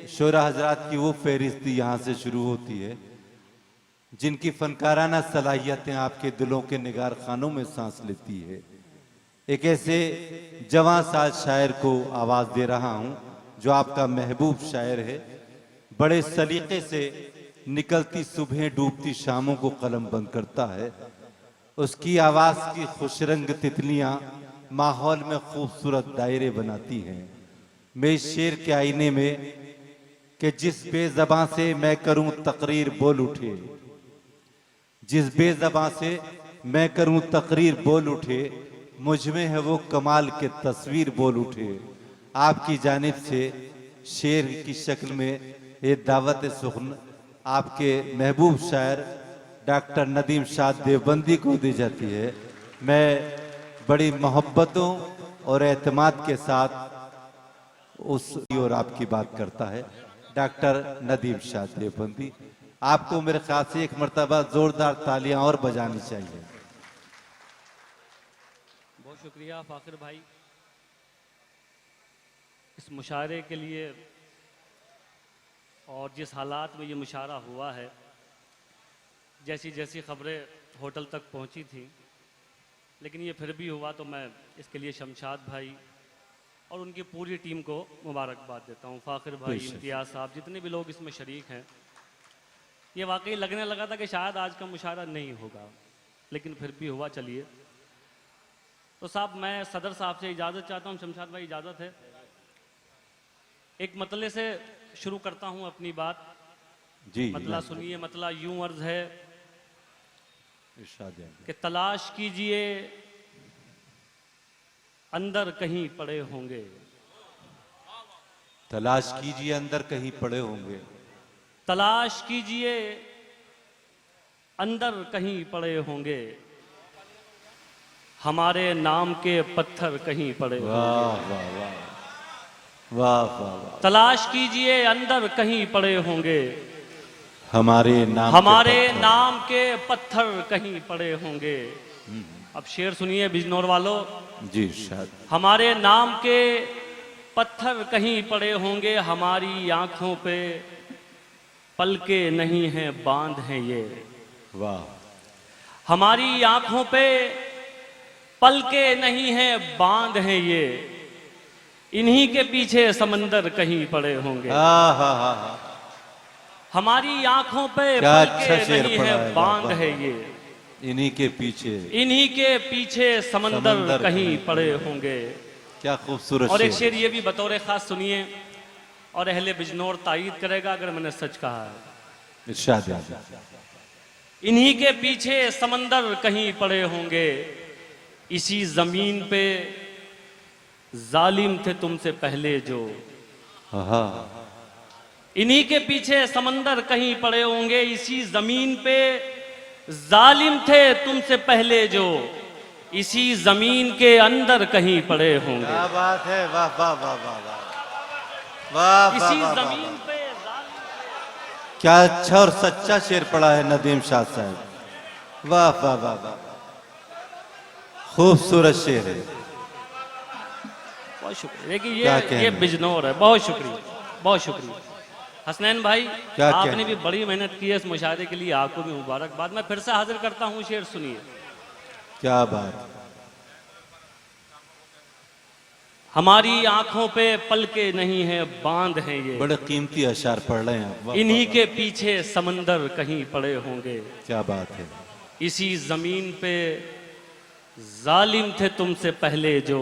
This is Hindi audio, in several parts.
शोरा हजरात की वो फहरिस्ती यहाँ से शुरू होती है जिनकी फनकाराना सलाहियतें आपके दिलों के निगार खानों में सांस लेती है। एक ऐसे जवां साज शायर को आवाज दे रहा हूं जो आपका महबूब शायर है। बड़े सलीके से निकलती सुबह डूबती शामों को कलम बंद करता है। उसकी आवाज की खुशरंग तितलियां माहौल में खूबसूरत दायरे बनाती हैं। मैं इस शेर के आईने में कि जिस बेज़बां से मैं करूं तकरीर बोल उठे, जिस बेज़बां से मैं करूं तकरीर बोल उठे, मुझ में है वो कमाल के तस्वीर बोल उठे। आपकी जानिब से शेर की शक्ल में ये दावत सुखन आपके महबूब शायर डॉक्टर नदीम शाद देवबंदी को दी जाती है। मैं बड़ी मोहब्बतों और एतमाद के साथ उस और आपकी बात करता है डॉक्टर नदीम शाद देवबंदी। आपको मेरे ख्याल से एक मर्तबा जोरदार तालियां और बजानी चाहिए। बहुत शुक्रिया फाखिर भाई इस मुशायरे के लिए। और जिस हालात में ये मुशायरा हुआ है, जैसी जैसी खबरें होटल तक पहुंची थी, लेकिन ये फिर भी हुआ, तो मैं इसके लिए शमशाद भाई और उनकी पूरी टीम को मुबारकबाद देता हूँ। फाखिर भाई, इम्तियाज़ साहब, जितने भी लोग इसमें शरीक हैं। ये वाकई लगने लगा था कि शायद आज का मुशायरा नहीं होगा, लेकिन फिर भी हुआ। चलिए तो साहब, मैं सदर साहब से इजाज़त चाहता हूँ। शमशाद भाई, इजाज़त है? एक मतले से शुरू करता हूँ अपनी बात जी। मतला सुनिए। मतला यूं अर्ज है कि तलाश कीजिए अंदर कहीं पड़े होंगे, तलाश कीजिए अंदर कहीं पड़े होंगे, तलाश कीजिए अंदर कहीं पड़े होंगे, हमारे नाम के पत्थर कहीं पड़े होंगे। वाह वाह वाह वाह वाह वाह। तलाश कीजिए अंदर कहीं पड़े होंगे, हमारे नाम के पत्थर कहीं पड़े होंगे। अब शेर सुनिए बिजनौर वालों जी। शायद हमारे नाम के पत्थर कहीं पड़े होंगे, हमारी आंखों पे पलके नहीं हैं बांध हैं ये। वाह। हमारी आंखों पे पलके नहीं हैं बांध हैं ये, इन्हीं के पीछे समंदर कहीं पड़े होंगे। हमारी आंखों पे पलके नहीं हैं बांध है ये, इन्हीं के पीछे समंदर कहीं पड़े होंगे। क्या खूबसूरत। और एक शेर ये भी बतौर खास सुनिए, और अहले बिजनौर तायीद करेगा अगर मैंने सच कहा है। इरशाद। इन्हीं के पीछे समंदर कहीं पड़े होंगे, इसी जमीन पे जालिम थे तुमसे पहले जो। इन्हीं के पीछे समंदर कहीं पड़े होंगे, इसी जमीन पे जालिम थे तुमसे पहले जो, इसी जमीन के अंदर कहीं पड़े होंगे। क्या बात है। वाह वाह वाह वाह वाह। इसी जमीन पे क्या अच्छा और सच्चा शेर पड़ा है नदीम शाह साहब। वाह वाह वाह वाह। खूबसूरत शेर है। बहुत शुक्रिया। देखिए ये बिजनौर है। बहुत शुक्रिया, बहुत शुक्रिया हसनैन भाई। आपने भी बड़ी मेहनत की है इस मुशायरे के लिए, आपको भी मुबारकबाद। मैं फिर से हाजिर करता हूँ शेर, सुनिए। क्या बात। हमारी आंखों पे पलके नहीं है बांध हैं ये, बड़े कीमती अशार पढ़ रहे हैं। इन्हीं के पीछे समंदर कहीं पड़े होंगे। क्या बात है। इसी जमीन पे जालिम थे तुमसे पहले जो,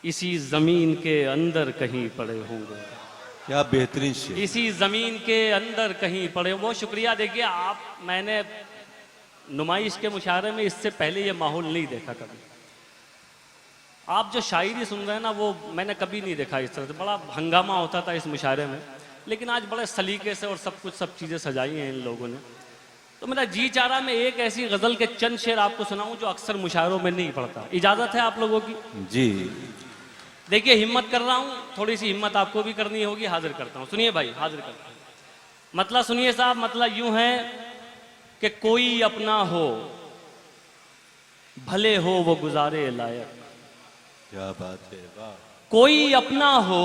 इसी जमीन के अंदर कहीं पड़े होंगे। क्या बेहतरीन शेर। इसी जमीन के अंदर कहीं पड़े। बहुत शुक्रिया। देखिए आप, मैंने नुमाइश के मुशायरे में इससे पहले ये माहौल नहीं देखा कभी। आप जो शायरी सुन रहे हैं ना, वो मैंने कभी नहीं देखा इस तरह से। बड़ा हंगामा होता था इस मुशायरे में, लेकिन आज बड़े सलीके से और सब चीज़ें सजाई हैं इन लोगों ने। तो मेरा जी चाह रहा मैं एक ऐसी गज़ल के चंद शेर आपको सुनाऊं जो अक्सर मुशायरों में नहीं पढ़ता। इजाज़त है आप लोगों की? जी। देखिए हिम्मत कर रहा हूँ, थोड़ी सी हिम्मत आपको भी करनी होगी। हाजिर करता हूँ, सुनिए भाई, हाजिर करता हूँ। मतलब सुनिए साहब, मतलब यूं है कि कोई अपना हो भले हो वो गुजारे लायक। क्या बात है। वाह। कोई अपना हो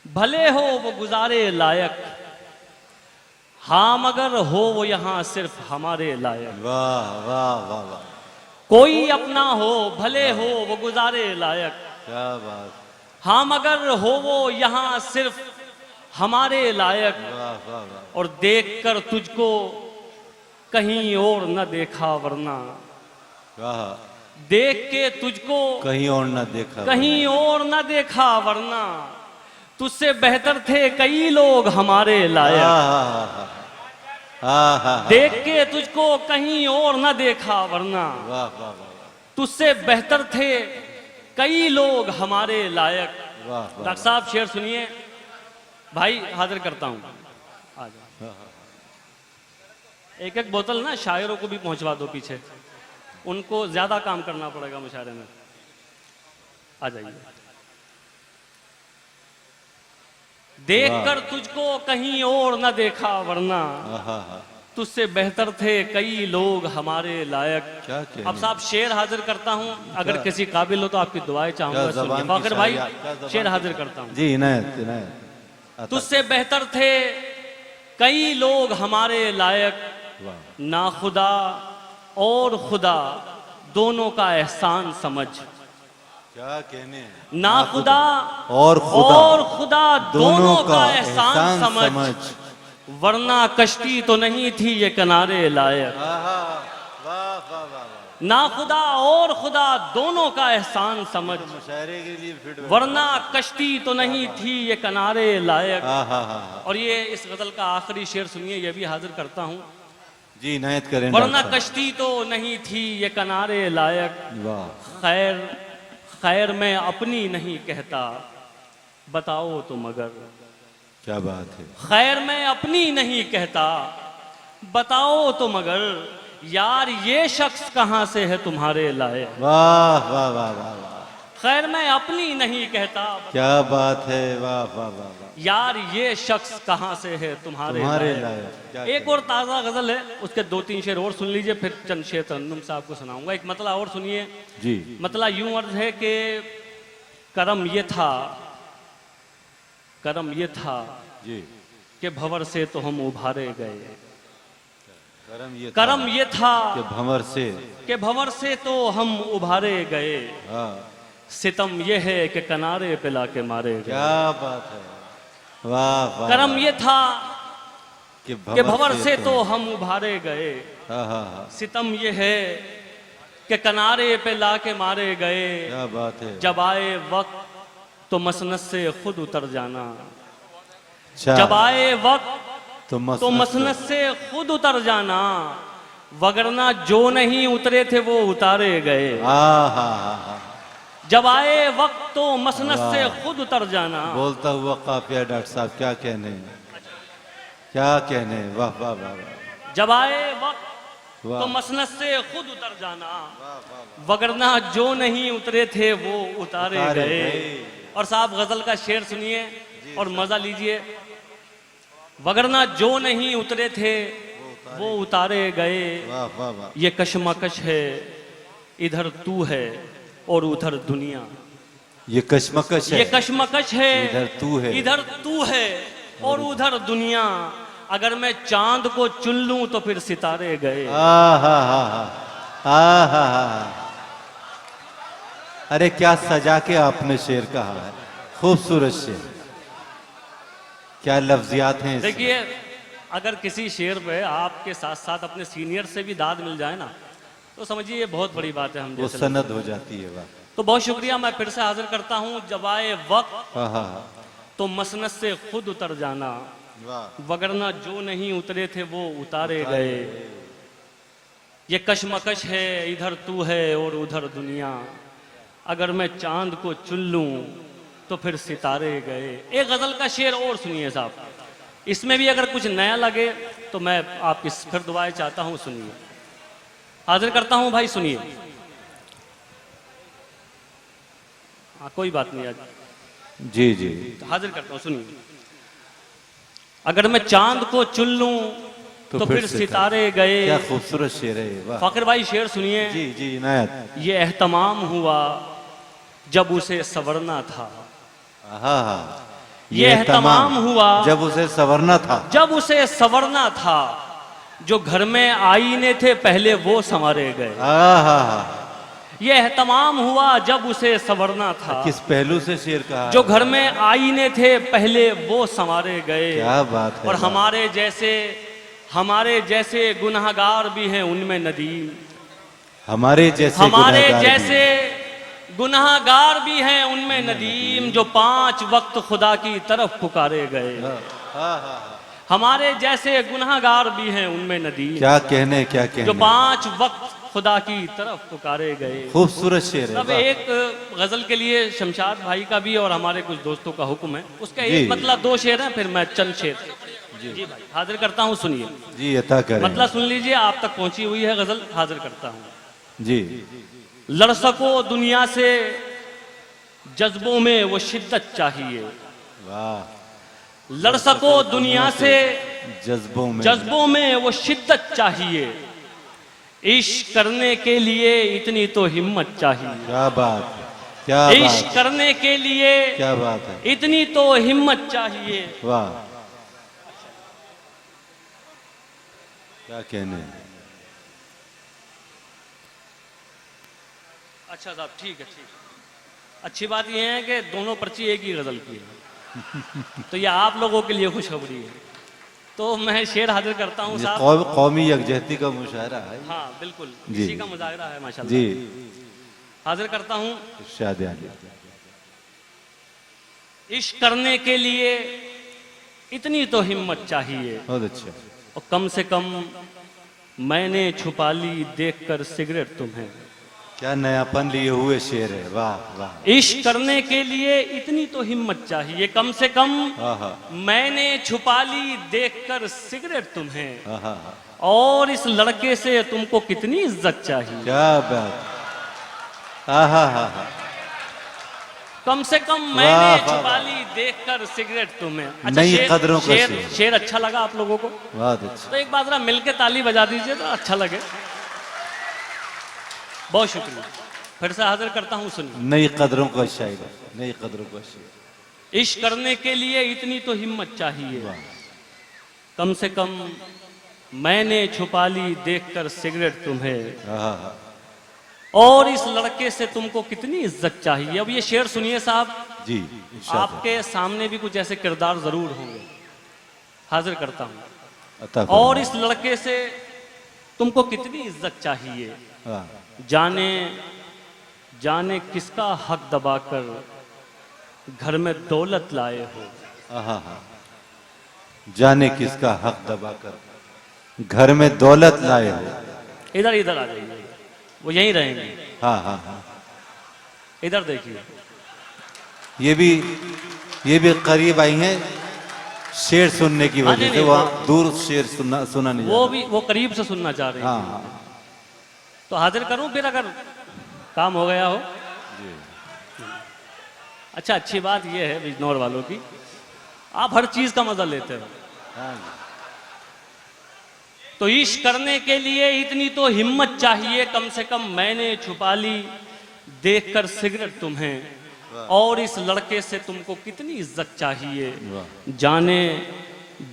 भले हो वो गुजारे लायक, हाँ मगर हो वो यहाँ सिर्फ हमारे लायक। वाह वाह वाह वाह, कोई अपना हो भले हो वो गुजारे लायक, क्या बात, हाँ मगर हो वो यहाँ सिर्फ हमारे लायक। वाह वाह वाह, और देखकर तुझको कहीं और न देखा वरना, वाह, देख के तुझको कहीं और ना देखा, कहीं और न देखा वरना, तुझसे बेहतर थे कई लोग हमारे लायक। देख के तुझको कहीं और न देखा वरना, वाह वाह वाह, तुझसे बेहतर थे कई लोग हमारे लायक। वाह वाह, डॉक्टर साहब शेर सुनिए, भाई हाजिर करता हूं, आ जाओ। एक एक बोतल ना शायरों को भी पहुंचवा दो पीछे, उनको ज्यादा काम करना पड़ेगा मुशायरे में। आ जाइए। देखकर तुझको कहीं और न देखा वरना, तुझसे बेहतर थे कई लोग हमारे लायक। क्या कहने? अब साहब शेर हाजिर करता हूं, अगर किसी काबिल हो तो आपकी दुआएं चाहूंगा। क्या ज़बान की फाखिर भाई शायरी, क्या ज़बान शेर की हाजिर करता हूं। जी इनायत इनायत, तुझसे बेहतर थे कई लोग हमारे लायक, वाह, ना खुदा और खुदा दोनों का एहसान समझ। क्या कहने, ना खुदा और खुदा दोनों का एहसान समझ, वरना कश्ती तो नहीं थी ये किनारे लायक। वाह वाह वाह, ना खुदा और खुदा दोनों का एहसान समझ, मुशायरे के लिए फिट बैठा। वरना कश्ती तो नहीं थी ये किनारे लायक। हाँ, और ये इस गजल का आखिरी शेर सुनिए, ये भी हाजिर करता हूं। जी इनायत करें वरना डॉक्टर साहब। कश्ती तो नहीं थी ये किनारे लायक। वाह, खैर खैर मैं अपनी नहीं कहता, बताओ तो मगर। क्या बात है, खैर मैं अपनी नहीं कहता, बताओ तो मगर, यार ये शख्स कहाँ से है तुम्हारे लायक। वाह वाह वाह वाह वाह, खैर मैं अपनी नहीं कहता, क्या बात है, वाह वाह वाह वाह, यार ये शख्स कहाँ से है तुम्हारे तुम्हारे लायक। लायक, क्या एक और ताज़ा गजल है, उसके 2-3 शेर और सुन लीजिए, फिर चंद शेर तरन्नुम साहब को सुनाऊंगा। एक मतला और सुनिए। जी, मतला यूं अर्ज है कि करम ये था, करम ये था जी, कि भंवर से तो हम उभारे गए। करम ये था करम ये था कि भंवर से, कि भंवर से तो हम उभारे गए। हाँ, सितम ये है कि किनारे पे लाके मारे गए। क्या बात है, वाह वाह, करम ये था कि कि भंवर से तो हम उभारे गए। हाँ हाँ हाँ, सितम ये है कि किनारे पे लाके मारे गए। क्या बात है, जब आए वक्त तो मसनद से खुद उतर जाना। अच्छा, जब आए वक्त तो तो मसनद से खुद उतर जाना, वगरना जो नहीं उतरे थे वो उतारे गए। हाँ हाँ हाँ हाँ, जब आए वक्त तो मसनद से खुद उतर जाना। बोलता हुआ काफिया डॉक्टर साहब, क्या कहने, क्या कहने, वाह वाह वाह वाह, जब आए वक्त वाह, तो मसनद से खुद उतर जाना, वगरना जो नहीं उतरे थे वो उतारे उतारे गए। गए। और साहब गजल का शेर सुनिए और मजा लीजिए। वगरना जो नहीं उतरे थे वो उतारे गए। वाह वाह वाह, ये कशमकश है, इधर तू है और उधर दुनिया। ये कशमकश है, ये कशमकश है, इधर तू है, इधर तू है और उधर दुनिया। अगर मैं चांद को चुन लूं तो फिर सितारे गए। हाँ हाँ हाँ हाँ हाँ हाँ, अरे क्या सजा के आपने शेर कहा है, खूबसूरत शेर, क्या लफ्जियात हैं इसमें। देखिए, अगर किसी शेर पे आपके साथ साथ अपने सीनियर से भी दाद मिल जाए ना, तो समझिए ये बहुत बड़ी बात है। हम वो जैसे सनद हो जाती है, वाह, तो बहुत शुक्रिया, मैं फिर से हाजिर करता हूँ। जब आए वक्त हाँ हाँ हाँ, तो मसनद से खुद उतर जाना, वाह, वगरना जो नहीं उतरे थे वो उतारे गए। ये कशमकश है, इधर तू है और उधर दुनिया। अगर मैं चांद को चुन लूं तो फिर सितारे गए। एक गजल का शेर और सुनिए साहब, इसमें भी अगर कुछ नया लगे तो मैं आपकी फिर दुआएं चाहता हूं, सुनिए। हाजिर करता हूं भाई, सुनिए। हाँ कोई बात नहीं, आज जी जी, हाजिर करता हूं, सुनिए। अगर मैं चांद को चुन लूं तो फिर सितारे गए। क्या खूबसूरत शेर है ये, वाह, फाकिर भाई शेर सुनिए। जी जी इनायत, ये एहतमाम हुआ जब उसे संवरना था। हाँ हाँ, यह तमाम हुआ जब उसे संवरना था। जब उसे संवरना था, जो घर में आईने थे पहले वो संवारे गए। आहा, यह तमाम हुआ जब उसे संवरना था, किस पहलू से शेर कहा? जो घर में आईने थे पहले वो संवारे गए। क्या बात है। और हमारे जैसे गुनहगार भी हैं उनमें नदीम। हमारे जैसे गुनहगार भी हैं उनमें नदीम, जो 5 वक्त खुदा की तरफ पुकारे गए। हमारे जैसे गुनहगार भी हैं उनमें नदीम। क्या कहने जो 5 वक्त खुदा की तरफ पुकारे गए। खूबसूरत शेर है। अब एक गजल के लिए शमशाद भाई का भी और हमारे कुछ दोस्तों का हुक्म है। उसका जी। एक मतलब 2 शेर है, फिर मैं चंद शेर जी भाई हाजिर करता हूँ, सुनिए। जी अता करें। मतलब सुन लीजिए, आप तक पहुंची हुई है गजल, हाजिर करता हूँ जी। लड़ सको दुनिया से जज्बों में वो शिद्दत चाहिए। वाह। लड़ सको दुनिया से जज्बों में वो शिद्दत चाहिए। इश्क करने के लिए इतनी तो हिम्मत चाहिए। क्या बात है, क्या इश्क करने के लिए क्या बात है, इतनी तो हिम्मत चाहिए। वाह, क्या कहने। अच्छा साहब, ठीक है, ठीक है। अच्छी बात यह है कि दोनों पर्ची एक ही गजल की है, तो ये आप लोगों के लिए खुशखबरी है। तो मैं शेर हाजिर करता हूँ साहब। कौमी यकजहती का मुशायरा है। हाँ बिल्कुल, जी। इसी का मुजाहिरा है माशाल्लाह। जी हाजिर करता हूँ। शादियाँ। इश्क करने के लिए इतनी तो हिम्मत चाहिए। बहुत अच्छा। और कम से कम मैंने छुपा ली देखकर सिगरेट तुम्हें। क्या नयापन लिए हुए शेर है। वाह वाह। इश्क करने के लिए इतनी तो हिम्मत चाहिए, कम से कम आहा, मैंने छुपा ली देखकर सिगरेट तुम्हें। आहा, और इस लड़के से तुमको कितनी इज्जत चाहिए। क्या बात। आहा हा हा। कम से कम मैंने छुपा ली देखकर सिगरेट तुम्हें। अच्छा, नई कदरों का शेर अच्छा लगा आप लोगों को? बहुत अच्छा। तो एक बार जरा मिलके ताली बजा दीजिए तो अच्छा लगे। बहुत शुक्रिया। फिर से हाजिर करता हूँ, सुनिए। नई कदरों का शायर, नई कदरों का शेर। इश्क करने के लिए इतनी तो हिम्मत चाहिए, कम से कम मैंने छुपा ली देखकर सिगरेट तुम्हें। आहा, और इस लड़के से तुमको कितनी इज्जत चाहिए। अब ये शेर सुनिए साहब जी। आपके सामने भी कुछ ऐसे किरदार जरूर होंगे। हाजिर करता हूँ। अता और इस लड़के से तुमको कितनी इज्जत चाहिए। जाने जाने किसका हक दबाकर घर में दौलत लाए हो। आहा, जाने किसका हक दबाकर घर में दौलत लाए हो। इधर इधर आ जाइए, वो यहीं रहेंगे। हाँ हाँ हाँ। इधर देखिए, ये भी करीब आई हैं शेर सुनने की वजह से। वहाँ दूर शेर सुना नहीं वो करीब से सुनना चाह रहे हैं। हाँ हाँ। तो हाजिर करूं फिर, अगर काम हो गया हो। अच्छा, अच्छी बात यह है बिजनौर वालों की, आप हर चीज का मजा लेते हो। तो इश्क करने के लिए इतनी तो हिम्मत चाहिए, कम से कम मैंने छुपा ली देखकर सिगरेट तुम्हें। और इस लड़के से तुमको कितनी इज्जत चाहिए। जाने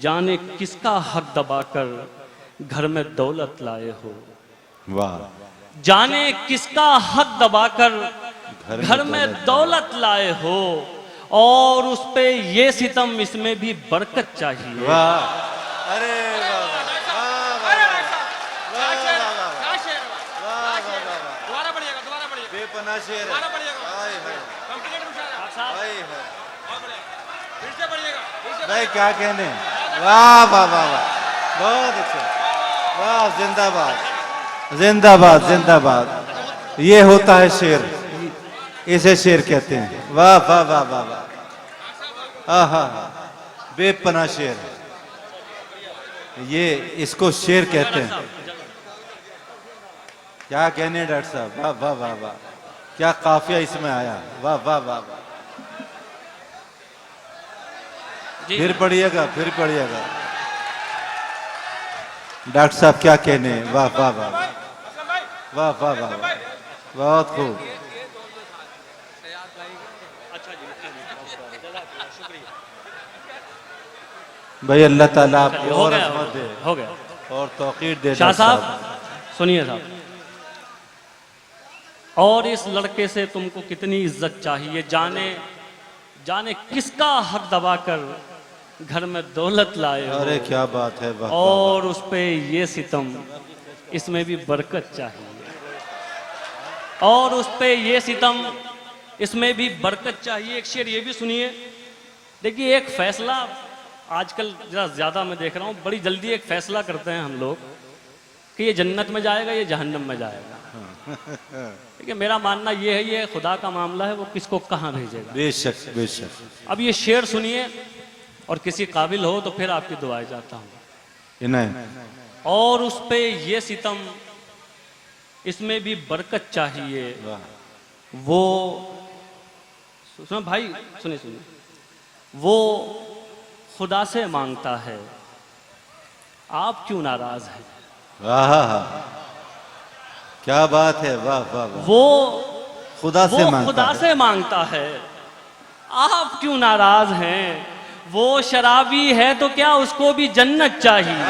जाने किसका हक दबाकर घर में दौलत लाए हो। वाह। जाने किसका हक दबाकर घर में दौलत लाए हो। और उस पे ये सितम, इसमें भी बरकत चाहिए। वाह। अरे बेपनाह शेर है। भाई क्या कहने। वाह वाह वाह वाह, बहुत अच्छा। वाह, जिंदाबाद जिंदाबाद जिंदाबाद। ये होता है शेर, इसे शेर कहते हैं। वाह वाह वाह वाह वाह। आहा, बेपनाह शेर है ये, इसको शेर कहते हैं। क्या कहने डॉक्टर साहब। वाह वाह वाह वाह, क्या काफिया इसमें आया। वाह वाह वाह वाह। फिर पढ़िएगा, फिर पढ़िएगा डॉक्टर साहब, क्या कहने। वाह वाह वाह वाह वाह वाह वाह, बहुत खूब। भाई अल्लाह ताला आपको हो और गया अजमत दे हो गया। और तौकीर दे। शाह डॉक्टर साहब सुनिए साहब, और इस लड़के से तुमको कितनी इज्जत चाहिए, जाने जाने किसका हक दबाकर घर में दौलत लाए हो, अरे क्या बात है, वाह वाह, और उस पे ये सितम, इसमें भी बरकत चाहिए, और उस पे ये सितम, इसमें भी बरकत चाहिए। एक शेर ये भी सुनिए। देखिए एक फैसला आजकल जरा ज़्यादा मैं देख रहा हूँ, बड़ी जल्दी एक फैसला करते हैं हम लोग कि ये जन्नत में जाएगा, ये जहन्नम में जाएगा। देखिए मेरा मानना ये है, ये खुदा का मामला है, वो किसको कहाँ भेजेगा। बेशक बेशक। अब ये शेर सुनिए, और किसी काबिल हो तो फिर आपकी दुआएं चाहता हूँ। इन्हें और उस पे ये सितम, इसमें भी बरकत चाहिए, वो सुनो भाई, सुनिए सुनिए, वो खुदा से मांगता है, आप क्यों नाराज हैं। वाह, क्या बात है, वाह वाह वाह। वो खुदा से मांगता खुदा है। से मांगता है, आप क्यों नाराज हैं। वो शराबी है तो क्या उसको भी जन्नत चाहिए।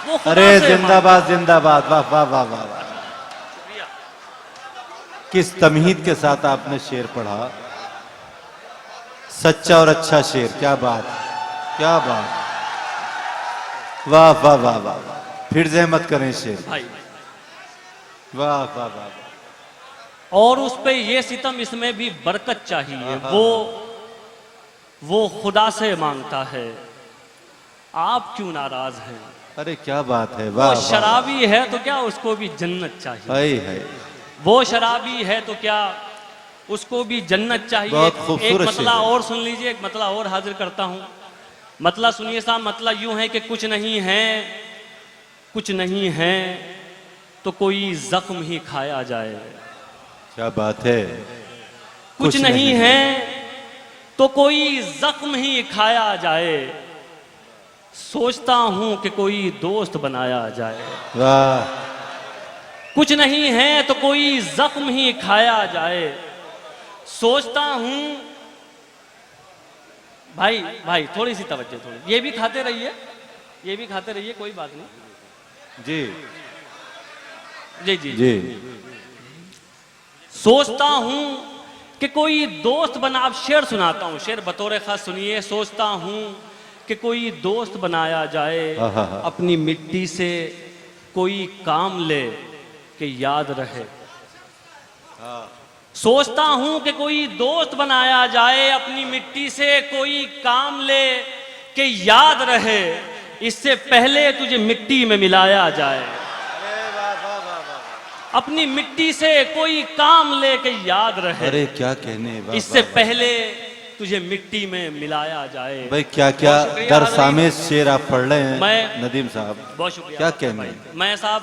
वो खुदा अरे से जिंदाबाद जिंदाबाद, वाह वाह वाह वाह वाह। किस तमहीद के साथ आपने शेर पढ़ा, सच्चा और अच्छा शेर, क्या बात, क्या बात, वाह वाह वाह वाह वाह। फिर जहमत करें शेर, भाई, वाह वाह वाह वाह। और उस पे ये सितम, इसमें भी बरकत चाहिए, वो खुदा से मांगता है, आप क्यों नाराज हैं। अरे क्या बात है, वाह वो वाह। शराबी है तो क्या उसको भी जन्नत चाहिए। हाय हाय, वो शराबी है तो क्या उसको भी जन्नत चाहिए। बहुत एक खूबसूरत मतला शेर है। और सुन लीजिए, एक मतला और हाजिर करता हूं। मतला सुनिए साहब, मतला यूं है कि कुछ नहीं है, कुछ नहीं है तो कोई जख्म ही खाया जाए। क्या बात है, कुछ नहीं है तो कोई जख्म ही खाया जाए। सोचता हूं कि कोई दोस्त बनाया जाए। वाह। कुछ नहीं है तो कोई जख्म ही खाया जाए। सोचता हूं, भाई भाई थोड़ी सी तवज्जो, थोड़ी, ये भी खाते रहिए, ये भी खाते रहिए, कोई बात नहीं। जी जी जी जी। सोचता हूं कि कोई दोस्त बना, अब शेर सुनाता हूं, शेर बतौर खास सुनिए। सोचता हूं कि कोई दोस्त बनाया जाए, अपनी मिट्टी से कोई काम ले कि याद रहे। सोचता हूं कि कोई दोस्त बनाया जाए, अपनी मिट्टी से कोई काम ले कि याद रहे, इससे पहले तुझे मिट्टी में मिलाया जाए। अपनी मिट्टी से कोई काम ले के याद रहे, अरे क्या कहने, वाह, इससे वाह, वाह। पहले तुझे मिट्टी में मिलाया जाए। भाई क्या क्या बहुत शुक्रिया दर हाज़रीन। सामेज शेर आप पढ़ रहे हैं मैं- नदीम साहब, बहुत शुक्रिया। क्या भाई, कहने। मैं साहब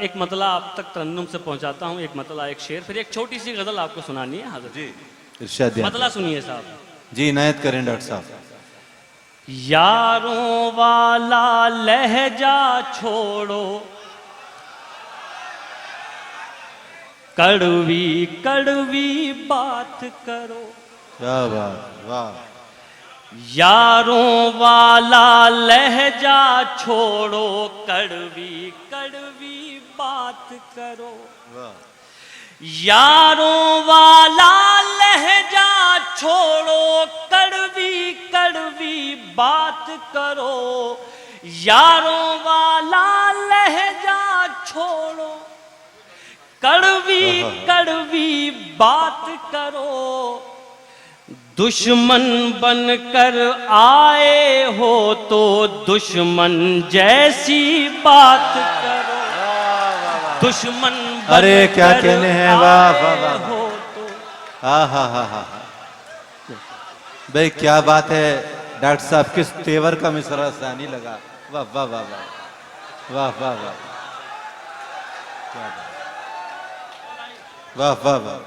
एक मतला आप तक तरन्नुम से पहुंचाता हूं, एक मतला, एक शेर, फिर एक छोटी सी गजल आपको सुनानी है। हाजिर जी, इरशाद दिया। मतला सुनिए साहब। जी इनायत करें डॉक्टर साहब। यारों वाला लहजा छोड़ो, कड़वी कड़वी बात करो। क्या बात, वाह। यारों वाला लहजा छोड़ो, कड़वी कड़वी बात करो। यारों वाला लहजा छोड़ो, कड़वी कड़वी बात करो। यारों वाला लहजा छोड़ो, कड़वी कड़वी बात करो। दुश्मन बनकर आए हो तो दुश्मन जैसी बात करो। दुश्मन अरे क्या कहने हैं, वाह वाह वाह। हो तो हाँ हाँ हाँ हाँ। भाई क्या बात है डॉक्टर साहब, किस तेवर का मिसरा सानी लगा, वाह वाह वाह वाह, वाह वाह वाह, क्या बात, वाह वाह वाह।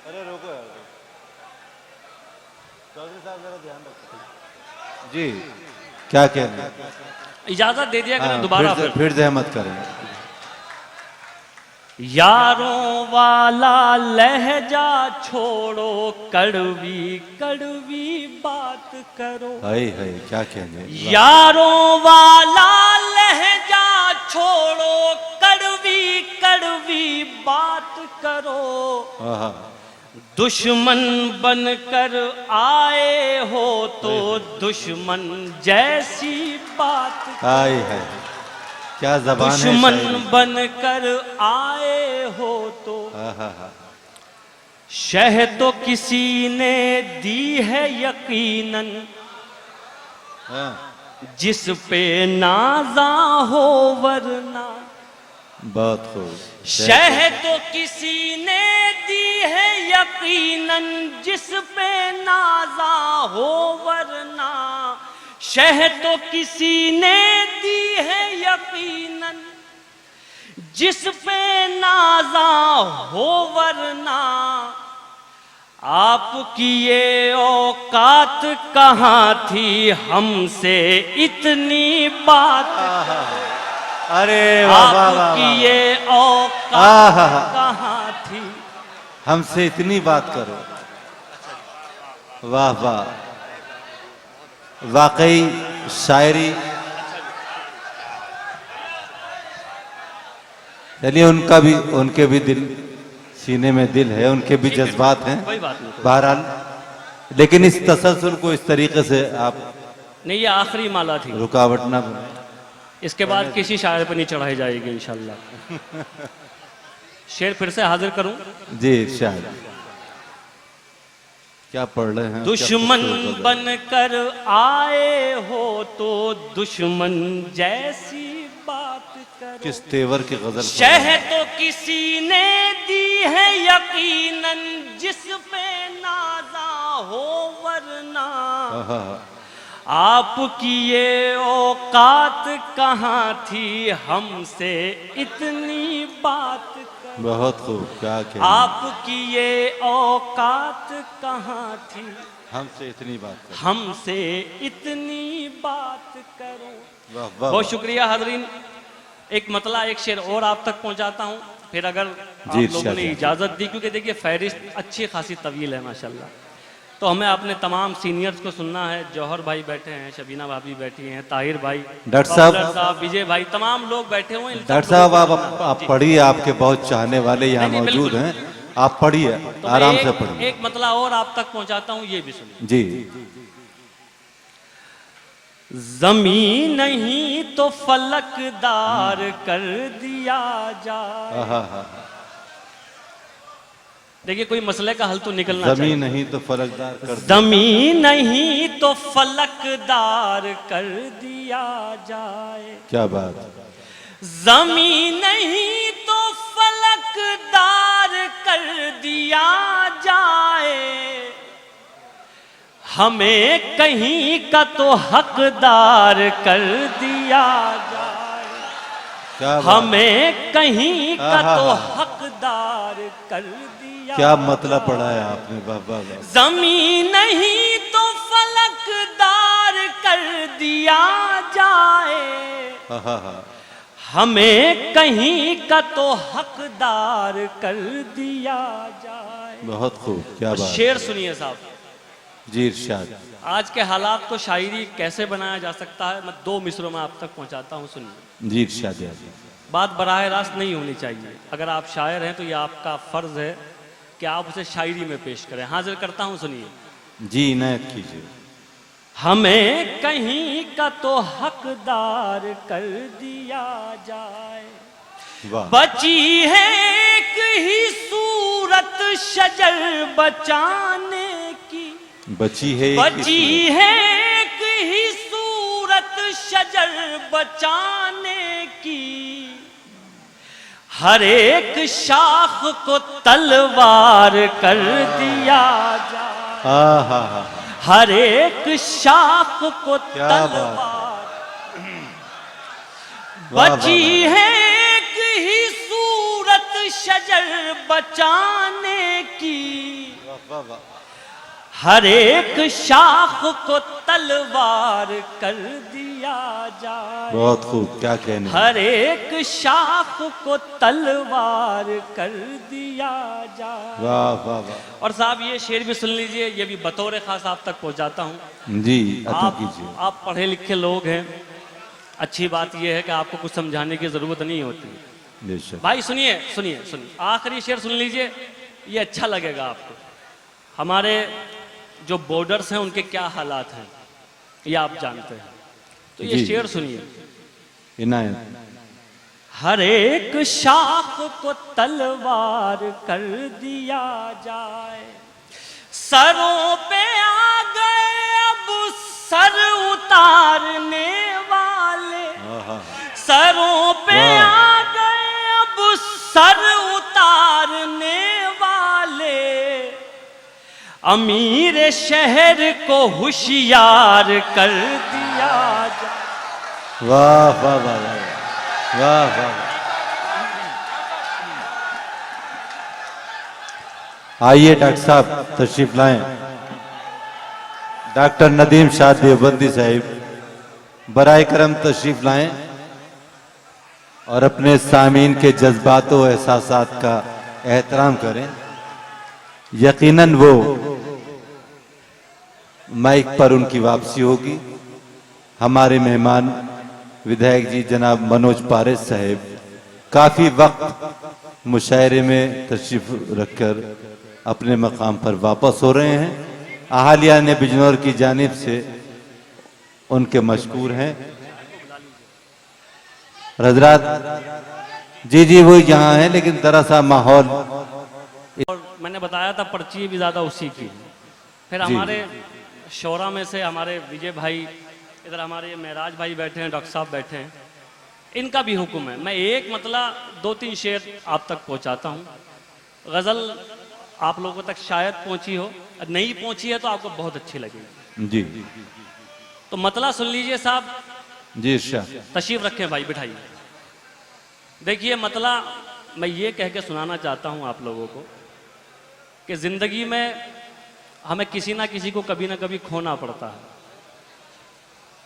अरे रोको यार, चौधरी साहब जरा ध्यान रखो। जी क्या कहने हैं? इजाजत दे दिया करें हाँ, दोबारा फिर जहमत करें। यारों वाला लहजा छोड़ो, कड़वी कड़वी बात करो। हाय हाय क्या कहने। यारों वाला लहजा छोड़ो, कड़वी कड़वी बात करो। आहा, दुश्मन बनकर आए हो तो दुश्मन जैसी बात करो। हाय हाय क्या जबान है। दुश्मन शायरी। बनकर आए हो तो आहा, शह तो किसी ने दी है यकीनन, हाँ, जिस पे नाजा हो वरना। बहुत खूब। शह तो किसी ने दी है यकीनन, जिस पे नाजा हो वरना। शह तो किसी ने दी है यकीनन, जिस पे नाजा हो वरना। आपकी ये औकात कहाँ थी, हमसे इतनी बात। अरे वाह वाह वाह आपकी वाह। ये औकात आहा। कहाँ थी। हमसे इतनी बात करो। वाह वाह, वाकई शायरी। चलिए उनका भी, उनके भी दिल, सीने में दिल है, उनके भी जज्बात हैं कोई बात नहीं। बहरहाल। लेकिन इस तसलसल को इस तरीके से आप नहीं, ये आखिरी माला थी। रुकावट ना बनाए। इसके बाद किसी शायर पर नहीं चढ़ाई जाएगी इंशाल्लाह। शेर फिर से हाजिर करूं। जी इरशाद। क्या पढ़ रहे हैं। दुश्मन बनकर आए हो तो दुश्मन जैसी बात करो। किस तेवर की गजल। शह तो किसी ने दी है यकीनन, जिस पे नाजा हो वरना। आहा, आपकी ये औकात कहाँ थी, हमसे इतनी बात करो। बहुत खूब। क्या कहने। आपकी ये औकात कहाँ थी, हमसे इतनी बात कर। हमसे इतनी बात करो। वाह वाह। बहुत शुक्रिया हाज़रीन। एक मतला, एक शेर और आप तक पहुंचाता हूं, फिर अगर आप जी, लोगों ने शायद। इजाज़त दी, क्योंकि देखिए फहरिस्त अच्छी खासी तवील है माशाल्लाह। तो हमें अपने तमाम सीनियर्स को सुनना है। जौहर भाई बैठे हैं, शबीना भाभी बैठी हैं, ताहिर भाई, डॉक्टर साहब, साहब, विजय भाई, तमाम लोग बैठे हुए हैं। डॉक्टर साहब आप पढ़िए, आपके बहुत चाहने वाले यहाँ नहीं, मौजूद बिल्कुल। हैं। आप पढ़िए, तो आराम मैं से पढ़िए। एक मतला और आप तक पहुंचाता हूं, ये भी सुनिए। जी। जमीन नहीं तो फलकदार कर दिया जाए। आहा, देखिए कोई मसले का हल तो निकलना चाहिए। जमीन नहीं तो फलकदार कर दिया। जमीन नहीं तो फलकदार कर दिया जाए। क्या बात। जमीन नहीं तो फलकदार कर दिया जाए। हमें कहीं का तो हकदार कर दिया जाए। क्या बात। हमें कहीं का आहा। तो हकदार कर दिया। क्या मतलब पढ़ा है आपने। वाह वाह वाह। जमीन नहीं तो फलकदार कर दिया जाए। आहा, हमें कहीं का तो हकदार कर दिया जाए। बहुत खूब। क्या बात। शेर सुनिए साहब। जी इरशाद। आज के हालात को शायरी कैसे बनाया जा सकता है, मैं 2 मिसरों में आप तक पहुंचाता हूं, सुनिए। जी इरशाद। बात बराह रास्त नहीं होनी चाहिए। अगर आप शायर हैं तो ये आपका फर्ज है कि आप उसे शायरी में पेश करें। हाजिर करता हूं, सुनिए। जी इनायत कीजिए। हमें कहीं का तो हकदार कर दिया जाए। वाह। बची है एक ही सूरत शजर बचाने की। बची है एक ही बची है एक ही सूरत शजर बचाने की। हर एक शाख को तलवार कर दिया जाए। आहा, हर एक शाख को क्या बात। तलवार। वाह, वाह, बची वाह। है एक ही सूरत शजर बचाने की। वाह, वाह, वाह। हर एक शाख को तलवार कर दिया जाए। बहुत खूब, क्या कहने। हर एक शाख को तलवार कर दिया जाए। वाह वाह वाह। और साहब ये शेर भी सुन लीजिए, ये भी बतौर खास आप तक पहुंचाता हूँ। जी अता कीजिए। आप पढ़े लिखे लोग हैं, अच्छी बात यह है कि आपको कुछ समझाने की जरूरत नहीं होती। बेशक। भाई सुनिए सुनिए सुनिए, आखिरी शेर सुन लीजिए, ये अच्छा लगेगा आपको। हमारे जो बॉर्डर्स हैं उनके क्या हालात हैं ये आप जानते हैं, तो ये शेर सुनिए। इनायत। हर एक शाख को तलवार कर दिया जाए, सरों पे आ गए अब सर उतारने वाले, सरों पे आ गए अब सर उतारने वाले, अमीर शहर को होशियार कर दिया जाए। वाह वाह वाह वाह वाह वाह। आइए डॉक्टर साहब तशरीफ लाएं। डॉक्टर नदीम शाह देवबंदी साहिब बराए करम तशरीफ लाएं और अपने सामीन के जज्बात व एहसासात का एहतराम करें। यकीनन वो माइक पर उनकी वापसी होगी। हमारे मेहमान विधायक जी जनाब मनोज पारेस साहब काफी वक्त मुशायरे में तशरीफ रखकर अपने मकाम पर वापस हो रहे हैं। अहालिया ने बिजनौर की जानिब से उनके मशकूर हैं। हजरात जी वो यहाँ हैं, लेकिन दरअसल माहौल, और मैंने बताया था पर्ची भी ज़्यादा उसी की। फिर हमारे शोरा में से हमारे विजय भाई, इधर हमारे महराज भाई बैठे हैं, डॉक्टर साहब बैठे हैं, इनका भी हुक्म है। मैं एक मतलब 2-3 शेर आप तक पहुंचाता हूं। गज़ल आप लोगों तक शायद पहुंची हो, नहीं पहुंची है तो आपको बहुत अच्छी लगेगी जी। तो मतला सुन लीजिए साहब। जी शाह तशरीफ रखें भाई, बिठाइए। देखिए मतला मैं ये कह के सुनाना चाहता हूं आप लोगों को कि जिंदगी में हमें किसी ना किसी को कभी ना कभी खोना पड़ता है,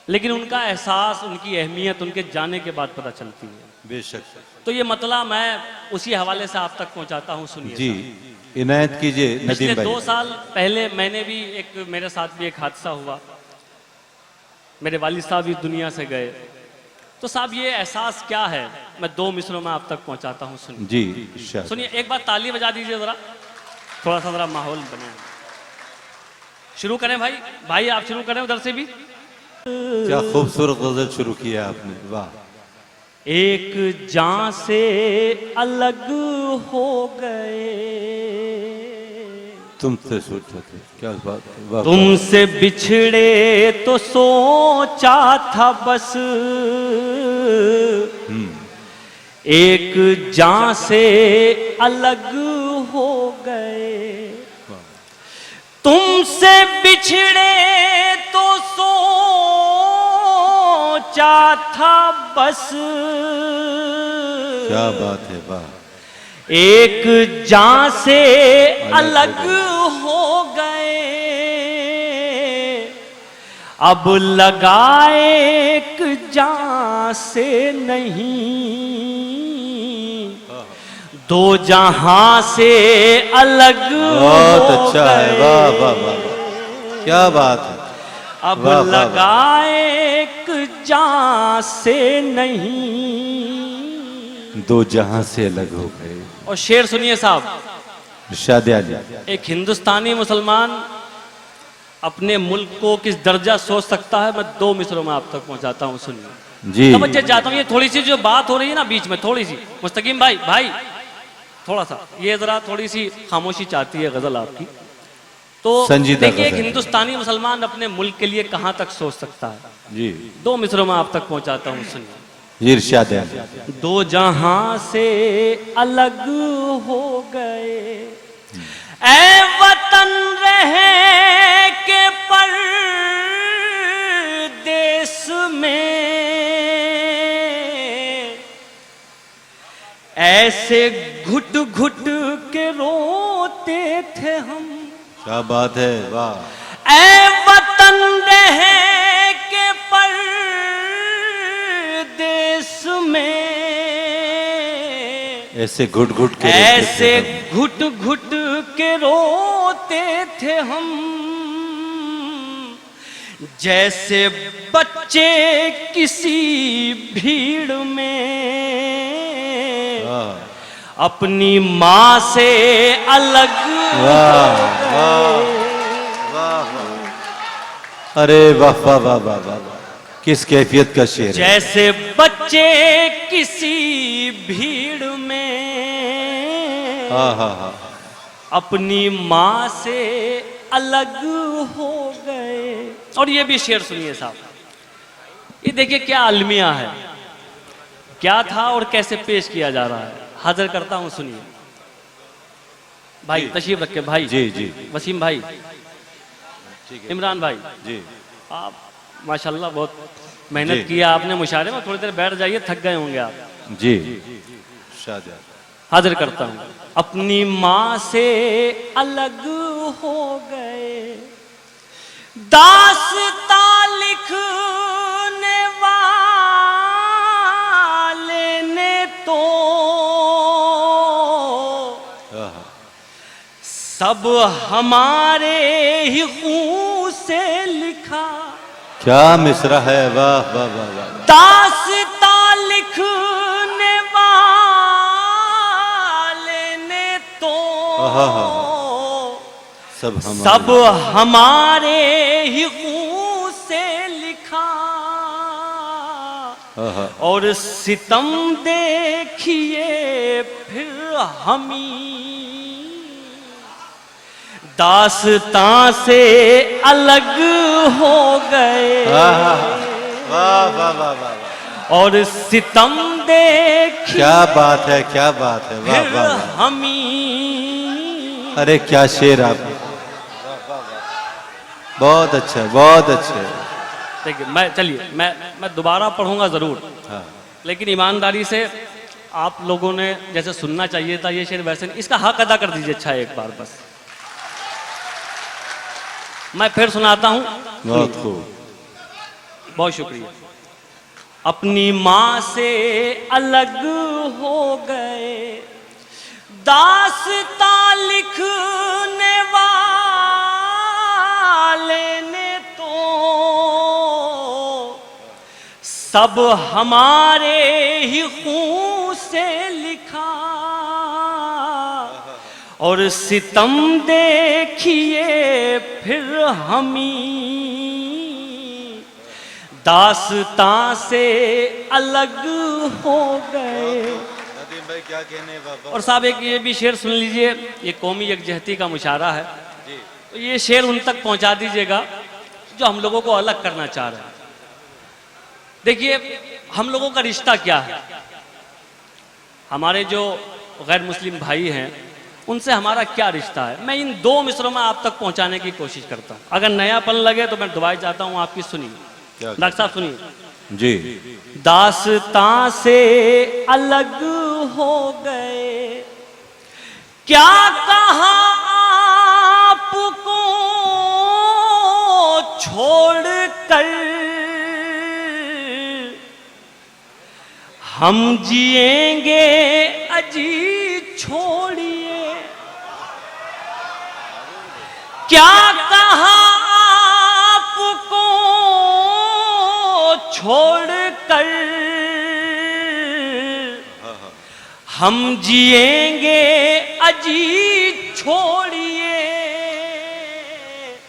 लेकिन उनका एहसास, उनकी अहमियत उनके जाने के बाद पता चलती है। बेशक। तो ये मतला मैं उसी हवाले से आप तक पहुंचाता हूं, सुनिए जी इनायत कीजिए नदीम पिछले भाई। 2 साल पहले मैंने भी मेरे साथ भी एक हादसा हुआ। मेरे वालिद साहब इस दुनिया से गए। तो साहब ये एहसास क्या है, मैं 2 मिसरों में आप तक पहुंचाता हूं, सुनिए। जी शाह। सुनिए, एक बार ताली बजा दीजिए जरा, थोड़ा सा जरा माहौल बने। शुरू करें भाई, भाई आप शुरू करें उधर से भी। क्या खूबसूरत गजल शुरू किया आपने, वाह। एक जान से अलग हो गए, तुमसे सोचा थे, क्या बात है, वाह। तुमसे बिछड़े तो सोचा था बस, एक जान से अलग हो गए, तुमसे बिछड़े तो सोचा था बस, क्या बात है, वाह। एक जान से अलग हो गए, अब लगाए एक जान से नहीं, 2 जहां से अलग बहुत हो अच्छा है, गए। वाह वाह वाह, क्या बात है। अब वाह, वाह, लगाए एक जान से नहीं, 2 जहां से अलग हो गए। और शेर सुनिए साहब। इरशाद आली। एक हिंदुस्तानी मुसलमान अपने मुल्क को किस दर्जा सोच सकता है, मैं 2 मिसरों में आप तक पहुंचाता हूं, सुनिए। जी तवज्जो चाहता हूं, ये थोड़ी सी जो बात हो रही है ना बीच में, थोड़ी सी मुस्तकीम भाई थोड़ा सा ये जरा थोड़ी सी खामोशी चाहती है गजल आपकी। तो संजीदा देखिए एक गजल। हिंदुस्तानी मुसलमान अपने मुल्क के लिए कहां तक सोच सकता है। जी 2 मिसरों में आप तक पहुंचाता हूं, सुनिए। इरशाद आली। 2 जहां से अलग हो गए, ऐ वतन रहे के परदेस में, ऐसे घुट घुट के रोते थे हम क्या बात है, वाह। ऐ वतन रह के परदेस में, ऐसे घुट घुट के ऐसे घुट घुट के रोते थे हम, जैसे बच्चे किसी भीड़ में अपनी माँ से अलग हो गए। अरे वाह वाह वाह वाह वाह, किस कैफियत का शेर है। जैसे बच्चे किसी भीड़ में अपनी माँ से अलग हो गए। और ये भी शेर सुनिए साहब, ये देखिए क्या अलमिया है, क्या था और कैसे पेश किया जा रहा है। हाजिर करता हूं, सुनिए भाई, तशरीफ रखे भाई। जी जी, वसीम भाई, इमरान भाई जी, आप माशाल्लाह बहुत मेहनत किया आपने मुशायरे में, थोड़ी देर बैठ जाइए, थक गए होंगे आप। जी शाहजहां। हाजिर करता हूं, अपनी माँ से अलग हो गए, दास्ता लिखने वाले ने तो सब हमारे ही खून से लिखा। क्या मिसरा है, वाह वाह वाह वाह। दास्ता लिखने वाले ने तो सब हमारे ही खून से लिखा, और सितम देखिए फिर हमी दास्तां से अलग हो गए। वाह वाह वाह वाह, और सितम देखिए क्या बात है, क्या बात है, वाह फिर वाह। हमी। अरे क्या शेर आप, बहुत अच्छा, बहुत अच्छे। देखिए चलिए मैं दोबारा पढ़ूंगा जरूर, हाँ। लेकिन ईमानदारी से आप लोगों ने जैसे सुनना चाहिए था ये शेर वैसे नहीं, इसका हक अदा कर दीजिए। अच्छा एक बार बस मैं फिर सुनाता हूं। बहुत खूब, बहुत शुक्रिया। अपनी माँ से अलग हो गए, दास्ता लिखने वाले ने तो सब हमारे ही खून से लिखा, और सितम देखिए फिर हमी दास्तां से अलग हो गए। नदीम भाई क्या कहने हैं, बाबा। और साहब एक ये भी शेर सुन लीजिए, ये कौमी यकजहती का मुशारा है। तो ये शेर उन तक पहुंचा दीजिएगा जो हम लोगों को अलग करना चाह रहे हैं। देखिए हम लोगों का रिश्ता क्या है, हमारे जो गैर मुस्लिम भाई हैं उनसे हमारा क्या रिश्ता है, मैं इन दो मिसरों में आप तक पहुंचाने की कोशिश करता हूं। अगर नयापन लगे तो मैं दुआएं चाहता हूं आपकी, सुनिए डॉक्टर साहब सुनिए जी। दास्तां से अलग हो गए, क्या कहा आपको छोड़ कर हम जिएंगे अजी छोड़िए, क्या कहा आपको छोड़ कर हम जिएंगे अजी छोड़िए,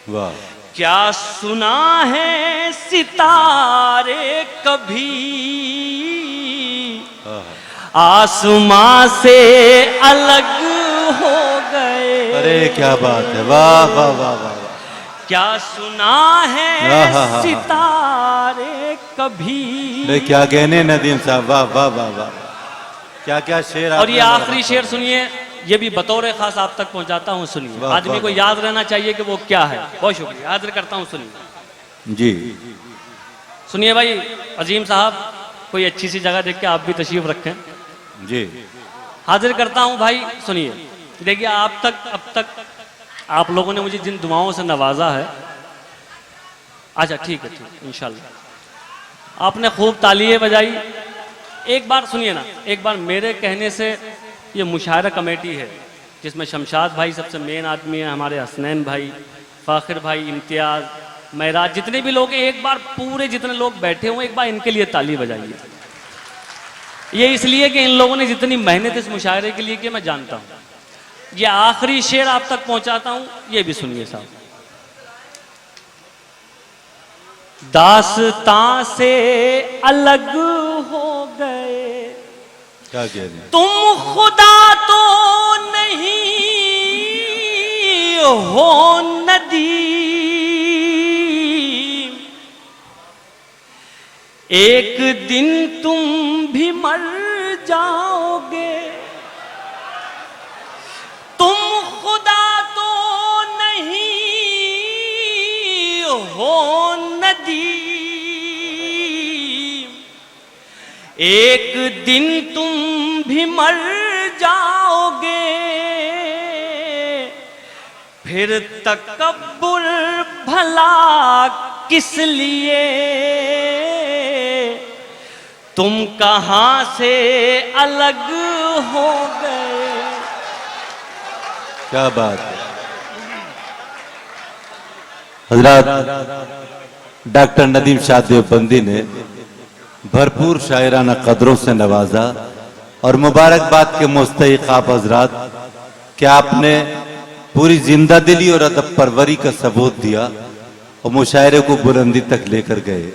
वाह। क्या सुना है सितारे कभी आसमां से अलग हो गए। अरे क्या बात है, वाह वाह वाह वाह। क्या सुना है सितारे कभी। अरे क्या कहने नदीम साहब, वाह वाह वाह वाह, क्या क्या शेर। और ये आखिरी शेर सुनिए, ये भी बतौर खास आप तक पहुंचाता हूँ, सुनिए। आदमी को याद रहना चाहिए कि वो क्या है। बहुत शुक्रिया, हाजिर करता हूँ, सुनिए जी। सुनिए भाई अजीम साहब, कोई अच्छी सी जगह देख के आप भी तशरीफ रखें जी। हाजिर करता हूँ भाई, सुनिए। देखिए आप तक अब तक आप लोगों ने मुझे जिन दुआओं से नवाजा है, अच्छा ठीक है, ठीक, इंशाल्लाह। आपने खूब तालियां बजाई। एक बार सुनिए ना, एक बार मेरे कहने से ये मुशायरा कमेटी है जिसमें शमशाद भाई सबसे मेन आदमी है, हमारे हसनैन भाई, फ़ाखिर भाई, इम्तियाज़, महराज, जितने भी लोग हैं, एक बार पूरे जितने लोग बैठे हुए एक बार इनके लिए ताली बजाइए। ये इसलिए कि इन लोगों ने जितनी मेहनत इस मुशायरे के लिए की मैं जानता हूँ। ये आखिरी शेर आप तक पहुंचाता हूँ, ये भी सुनिए साहब। दास्तां से अलग हो गए क्या कह रहे हैं? तुम खुदा तो नहीं हो नदीम, एक दिन तुम भी मर जाओगे। तुम खुदा तो नहीं हो नदीम, एक दिन तुम भी मर जाओगे। फिर तकब्बुर भला किस लिए, तुम कहां से अलग हो गए। क्या बात है। हजरत डॉक्टर नदीम शाह देवबंदी ने भरपूर शायराना कदरों से नवाजा और मुबारकबाद के मुस्तहिक आप हजरात कि आपने पूरी जिंदा दिली और अदब परवरी का सबूत दिया और मुशायरे को बुलंदी तक लेकर गए।